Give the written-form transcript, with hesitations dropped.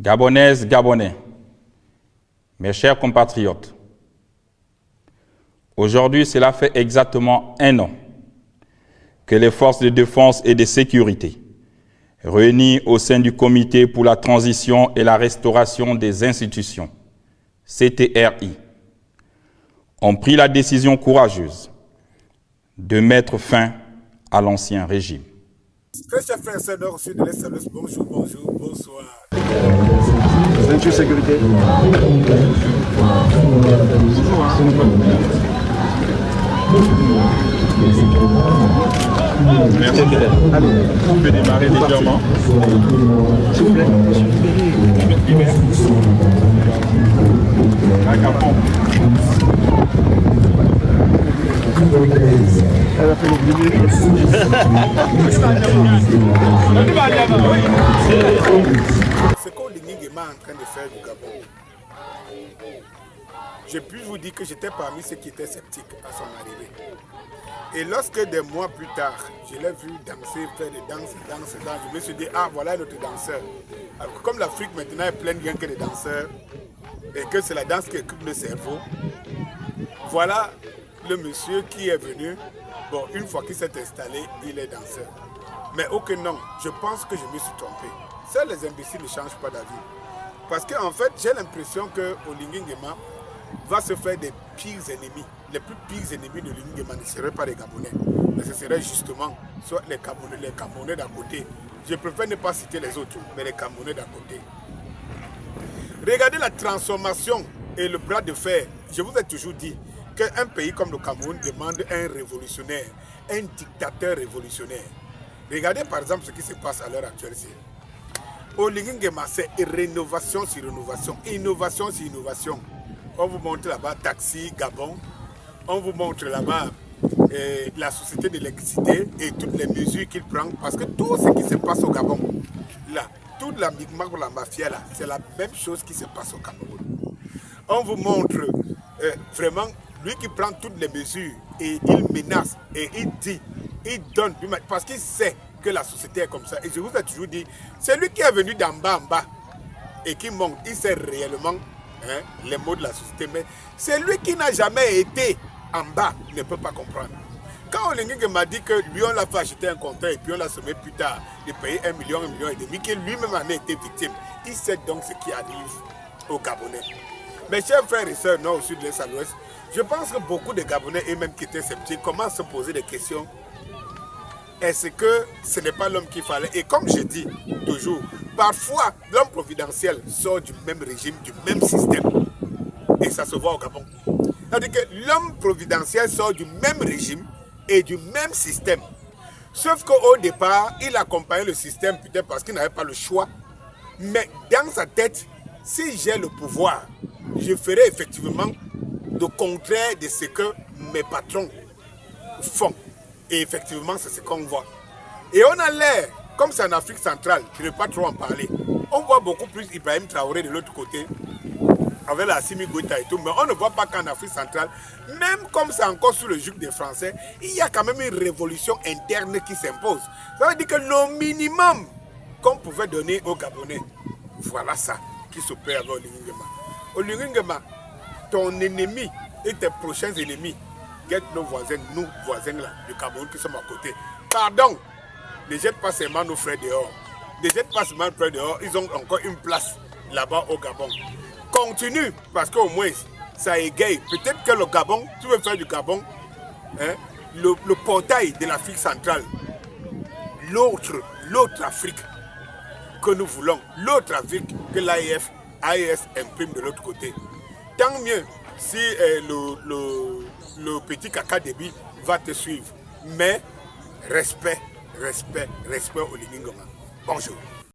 Gabonaises, Gabonais, mes chers compatriotes, aujourd'hui, cela fait exactement 1 an que les forces de défense et de sécurité, réunies au sein du Comité pour la transition et la restauration des institutions, CTRI, ont pris la décision courageuse de mettre fin à l'ancien régime. Très chers frères et sœurs nord, sud, de l'est, l'ouest, bonjour, bonjour, bonsoir. Ceinture sécurité. Merci. Allez, vous pouvez démarrer légèrement. S'il vous plaît. Elle a fait l'oublier. Ce qu'Oligning est en train de faire du Gabon, je puis vous dire que j'étais parmi ceux qui étaient sceptiques à son arrivée. Et lorsque des mois plus tard, je l'ai vu danser, faire des danses, je me suis dit, ah voilà notre danseur. Alors que comme l'Afrique maintenant est pleine rien que de danseurs, et que c'est la danse qui occupe le cerveau, voilà le monsieur qui est venu. Bon, une fois qu'il s'est installé, il est danseur. Mais ok non, je pense que je me suis trompé. Seuls les imbéciles ne changent pas d'avis. Parce qu'en fait, j'ai l'impression que Oligning Nguema va se faire des pires ennemis. Les plus pires ennemis de Oligning Nguema ne seraient pas les Gabonais. Mais ce serait justement soit les Camerounais d'à côté. Je préfère ne pas citer les autres, mais les Camerounais d'à côté. Regardez la transformation et le bras de fer. Je vous ai toujours dit qu'un pays comme le Cameroun demande un révolutionnaire, un dictateur révolutionnaire. Regardez par exemple ce qui se passe à l'heure actuelle ici. Oligning Nguema, c'est rénovation sur rénovation, innovation sur innovation. On vous montre là-bas Taxi Gabon, on vous montre là-bas la société d'électricité et toutes les mesures qu'il prend. Parce que tout ce qui se passe au Gabon, là, toute la micmac, la mafia, là, c'est la même chose qui se passe au Cameroun. On vous montre vraiment lui qui prend toutes les mesures et il menace et il dit, il donne, parce qu'il sait que la société est comme ça. Et je vous ai toujours dit, c'est lui qui est venu d'en bas en bas et qui monte, il sait réellement les mots de la société. Mais c'est lui qui n'a jamais été en bas, il ne peut pas comprendre. Quand Oligning m'a dit que lui on l'a fait acheter un compteur et puis on l'a sommé plus tard de payer 1 million, 1,5 million, que lui-même en a été victime, il sait donc ce qui arrive aux Gabonais. Mes chers frères et sœurs, nord, au sud, l'est, à l'ouest, je pense que beaucoup de Gabonais, eux-mêmes qui étaient sceptiques, commencent à se poser des questions. Est-ce que ce n'est pas l'homme qu'il fallait? Et comme je dis toujours, parfois, l'homme providentiel sort du même régime, du même système. Et ça se voit au Gabon. C'est-à-dire que l'homme providentiel sort du même régime et du même système. Sauf qu'au départ, il accompagnait le système peut-être parce qu'il n'avait pas le choix. Mais dans sa tête, si j'ai le pouvoir, je ferai effectivement le contraire de ce que mes patrons font. Et effectivement, c'est ce qu'on voit. Et on a l'air, comme c'est en Afrique centrale, je ne vais pas trop en parler, on voit beaucoup plus Ibrahim Traoré de l'autre côté, avec la Assimi Goïta et tout, mais on ne voit pas qu'en Afrique centrale, même comme c'est encore sous le joug des Français, il y a quand même une révolution interne qui s'impose. Ça veut dire que le minimum qu'on pouvait donner aux Gabonais, voilà ça qui s'opère avec Oligning Nguema. Oligning Nguema, ton ennemi et tes prochains ennemis, guette nos voisins, nous voisins là, du Cameroun qui sommes à côté. Pardon, ne jette pas seulement nos frères dehors. Ne jette pas seulement nos frères dehors, ils ont encore une place là-bas au Gabon. Continue, parce qu'au moins, ça égaye. Peut-être que le Gabon, tu veux faire du Gabon, hein, le portail de l'Afrique centrale, l'autre Afrique que nous voulons, l'autre Afrique que l'AES imprime de l'autre côté. Tant mieux si le petit Kaka Déby va te suivre. Mais respect Oligning Nguema. Bonjour.